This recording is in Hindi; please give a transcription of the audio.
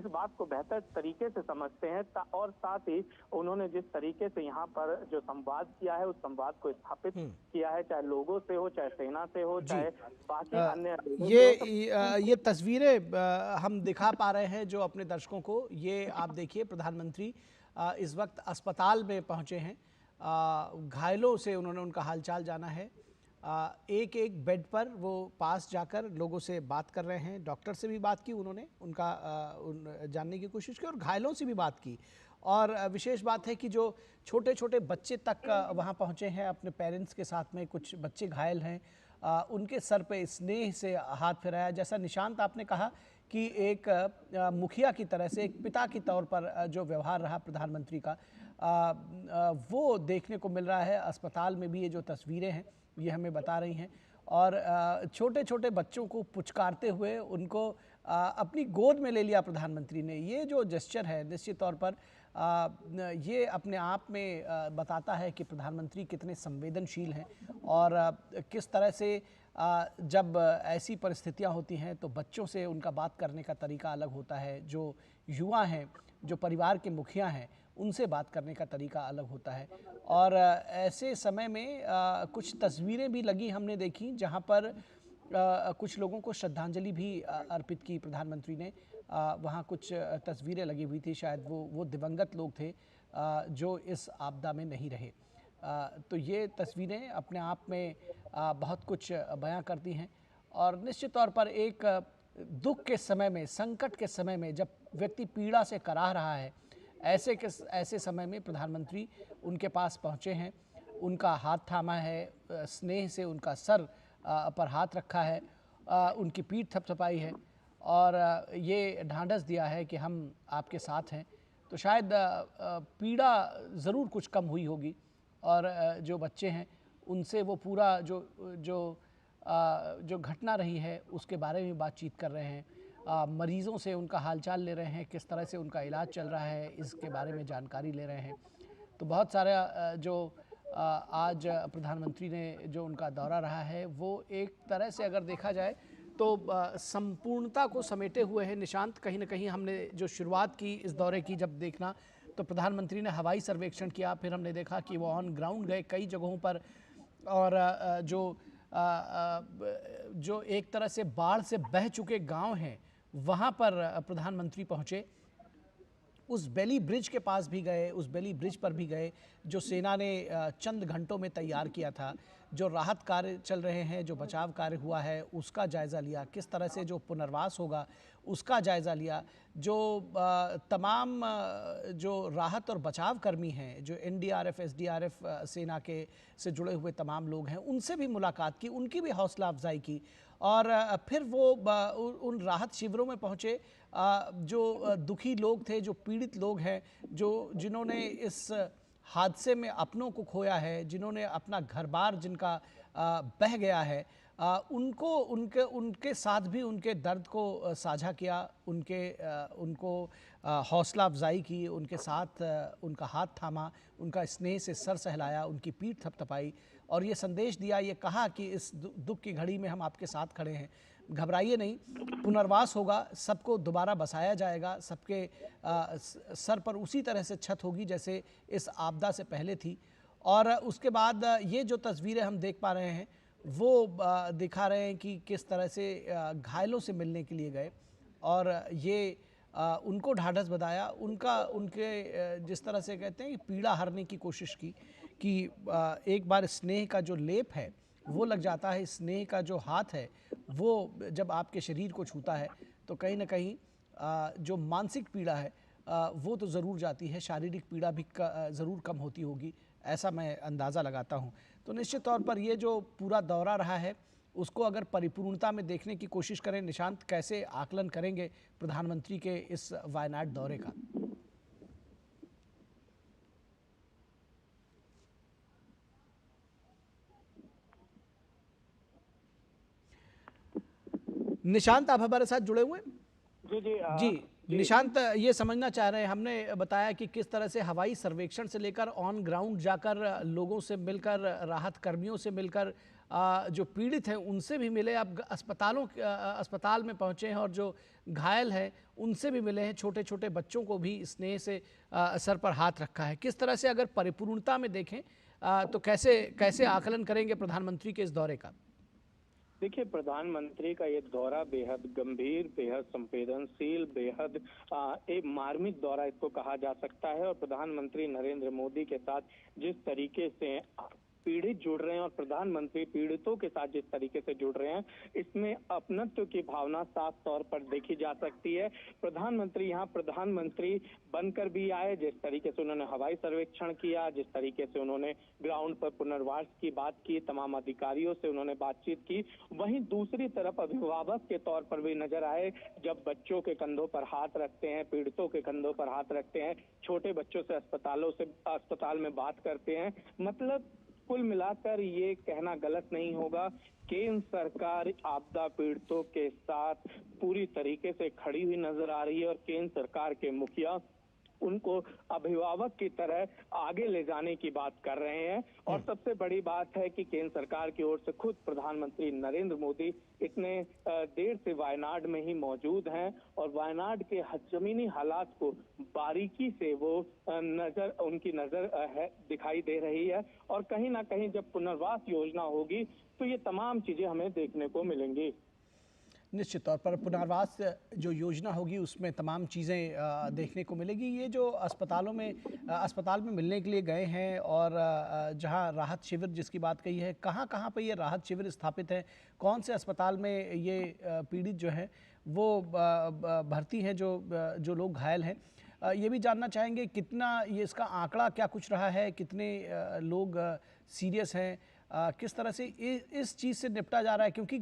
इस बात को बेहतर तरीके से समझते हैं। और साथ ही उन्होंने जिस तरीके से यहाँ पर जो संवाद किया है, उस संवाद को स्थापित किया है, चाहे लोगों से हो, चाहे सेना से हो, चाहे बाकी अन्य ये तस्वीरें हम दिखा पा रहे हैं जो अपने दर्शकों को। ये आप देखिए, प्रधानमंत्री इस वक्त अस्पताल में पहुंचे हैं। घायलों से उन्होंने उनका हालचाल जाना है। एक एक बेड पर वो पास जाकर लोगों से बात कर रहे हैं। डॉक्टर से भी बात की उन्होंने, उनका जानने की कोशिश की और घायलों से भी बात की। और विशेष बात है कि जो छोटे छोटे बच्चे तक वहाँ पहुँचे हैं अपने पेरेंट्स के साथ में, कुछ बच्चे घायल हैं, उनके सर पे स्नेह से हाथ फिराया। जैसा निशांत आपने कहा कि एक मुखिया की तरह से, एक पिता के तौर पर जो व्यवहार रहा प्रधानमंत्री का, वो देखने को मिल रहा है। अस्पताल में भी ये जो तस्वीरें हैं ये हमें बता रही हैं। और छोटे छोटे बच्चों को पुचकारते हुए उनको अपनी गोद में ले लिया प्रधानमंत्री ने। ये जो जेस्चर है निश्चित तौर पर ये अपने आप में बताता है कि प्रधानमंत्री कितने संवेदनशील हैं और किस तरह से जब ऐसी परिस्थितियां होती हैं तो बच्चों से उनका बात करने का तरीका अलग होता है। जो युवा हैं, जो परिवार के मुखिया हैं, उनसे बात करने का तरीका अलग होता है। और ऐसे समय में कुछ तस्वीरें भी लगी, हमने देखी, जहां पर कुछ लोगों को श्रद्धांजलि भी अर्पित की प्रधानमंत्री ने। वहाँ कुछ तस्वीरें लगी हुई थी, शायद वो दिवंगत लोग थे जो इस आपदा में नहीं रहे। तो ये तस्वीरें अपने आप में बहुत कुछ बयां करती हैं। और निश्चित तौर पर एक दुख के समय में, संकट के समय में, जब व्यक्ति पीड़ा से कराह रहा है, ऐसे समय में प्रधानमंत्री उनके पास पहुँचे हैं, उनका हाथ थामा है, स्नेह से उनका सर पर हाथ रखा है, उनकी पीठ थपथपाई है और ये ढांढस दिया है कि हम आपके साथ हैं। तो शायद पीड़ा ज़रूर कुछ कम हुई होगी और जो बच्चे हैं उनसे वो पूरा जो घटना रही है उसके बारे में बातचीत कर रहे हैं। मरीज़ों से उनका हालचाल ले रहे हैं, किस तरह से उनका इलाज चल रहा है इसके बारे में जानकारी ले रहे हैं। तो बहुत सारा जो आज प्रधानमंत्री ने जो उनका दौरा रहा है वो एक तरह से अगर देखा जाए तो संपूर्णता को समेटे हुए है। निशांत, कहीं ना कहीं हमने जो शुरुआत की इस दौरे की, जब देखना तो प्रधानमंत्री ने हवाई सर्वेक्षण किया, फिर हमने देखा कि वो ऑन ग्राउंड गए कई जगहों पर और जो एक तरह से बाढ़ से बह चुके गांव हैं वहां पर प्रधानमंत्री पहुंचे। उस बेली ब्रिज के पास भी गए, उस बेली ब्रिज पर भी गए जो सेना ने चंद घंटों में तैयार किया था। जो राहत कार्य चल रहे हैं, जो बचाव कार्य हुआ है उसका जायज़ा लिया, किस तरह से जो पुनर्वास होगा उसका जायज़ा लिया। जो तमाम जो राहत और बचाव कर्मी हैं, जो एनडीआरएफ, एसडीआरएफ सेना के से जुड़े हुए तमाम लोग हैं, उनसे भी मुलाकात की, उनकी भी हौसला अफजाई की। और फिर वो उन राहत शिविरों में पहुँचे जो दुखी लोग थे, जो पीड़ित लोग हैं, जिन्होंने इस हादसे में अपनों को खोया है, जिन्होंने अपना घर बार जिनका बह गया है, उनके साथ भी उनके दर्द को साझा किया, उनको हौसला अफजाई की, उनके साथ उनका हाथ थामा, उनका स्नेह से सर सहलाया, उनकी पीठ थपथपाई और ये संदेश दिया, ये कहा कि इस दुख की घड़ी में हम आपके साथ खड़े हैं, घबराइए नहीं, पुनर्वास होगा, सबको दोबारा बसाया जाएगा, सबके सर पर उसी तरह से छत होगी जैसे इस आपदा से पहले थी। और उसके बाद ये जो तस्वीरें हम देख पा रहे हैं वो दिखा रहे हैं कि किस तरह से घायलों से मिलने के लिए गए और ये उनको ढाढ़स बंधाया, उनके जिस तरह से कहते हैं कि पीड़ा हरने की कोशिश की कि एक बार स्नेह का जो लेप है वो लग जाता है, स्नेह का जो हाथ है वो जब आपके शरीर को छूता है तो कहीं ना कहीं जो मानसिक पीड़ा है वो तो ज़रूर जाती है, शारीरिक पीड़ा भी ज़रूर कम होती होगी, ऐसा मैं अंदाज़ा लगाता हूँ। तो निश्चित तौर पर ये जो पूरा दौरा रहा है उसको अगर परिपूर्णता में देखने की कोशिश करें, निशांत, कैसे आकलन करेंगे प्रधानमंत्री के इस वायनाड दौरे का? निशांत, आप हमारे साथ जुड़े हुए? जी निशांत, ये समझना चाह रहे हैं, हमने बताया कि किस तरह से हवाई सर्वेक्षण से लेकर ऑन ग्राउंड जाकर लोगों से मिलकर, राहत कर्मियों से मिलकर जो पीड़ित हैं उनसे भी मिले, आप अस्पताल में पहुँचे हैं और जो घायल हैं उनसे भी मिले हैं, छोटे छोटे बच्चों को भी स्नेह से सर पर हाथ रखा है। किस तरह से अगर परिपूर्णता में देखें तो कैसे कैसे आकलन करेंगे प्रधानमंत्री के इस दौरे का? देखिए, प्रधानमंत्री का ये दौरा बेहद गंभीर, बेहद संवेदनशील, बेहद एक मार्मिक दौरा इसको कहा जा सकता है। और प्रधानमंत्री नरेंद्र मोदी के साथ जिस तरीके से पीड़ित जुड़ रहे हैं और प्रधानमंत्री पीड़ितों के साथ जिस तरीके से जुड़ रहे हैं, इसमें अपनत्व की भावना साफ तौर पर देखी जा सकती है। प्रधानमंत्री यहाँ प्रधानमंत्री बनकर भी आए, जिस तरीके से उन्होंने हवाई सर्वेक्षण किया, जिस तरीके से उन्होंने ग्राउंड पर पुनर्वास की बात की, तमाम अधिकारियों से उन्होंने बातचीत की, वहीं दूसरी तरफ अभिभावक के तौर पर भी नजर आए, जब बच्चों के कंधों पर हाथ रखते हैं, पीड़ितों के कंधों पर हाथ रखते हैं, छोटे बच्चों से अस्पताल में बात करते हैं। मतलब कुल मिलाकर ये कहना गलत नहीं होगा, केंद्र सरकार आपदा पीड़ितों के साथ पूरी तरीके से खड़ी हुई नजर आ रही है और केंद्र सरकार के मुखिया उनको अभिभावक की तरह आगे ले जाने की बात कर रहे हैं। और सबसे बड़ी बात है कि केंद्र सरकार की ओर से खुद प्रधानमंत्री नरेंद्र मोदी इतने देर से वायनाड में ही मौजूद हैं और वायनाड के जमीनी हालात को बारीकी से वो उनकी नजर दिखाई दे रही है। और कहीं ना कहीं जब पुनर्वास योजना होगी तो ये तमाम चीजें हमें देखने को मिलेंगी। निश्चित तौर पर पुनर्वास जो योजना होगी उसमें तमाम चीज़ें देखने को मिलेगी। ये जो अस्पताल में मिलने के लिए गए हैं और जहां राहत शिविर जिसकी बात कही है, कहां कहां पे ये राहत शिविर स्थापित है, कौन से अस्पताल में ये पीड़ित जो हैं वो भर्ती हैं, जो लोग घायल हैं, ये भी जानना चाहेंगे कितना ये इसका आंकड़ा क्या कुछ रहा है, कितने लोग सीरियस हैं, किस तरह से इस चीज़ से निपटा जा रहा है, क्योंकि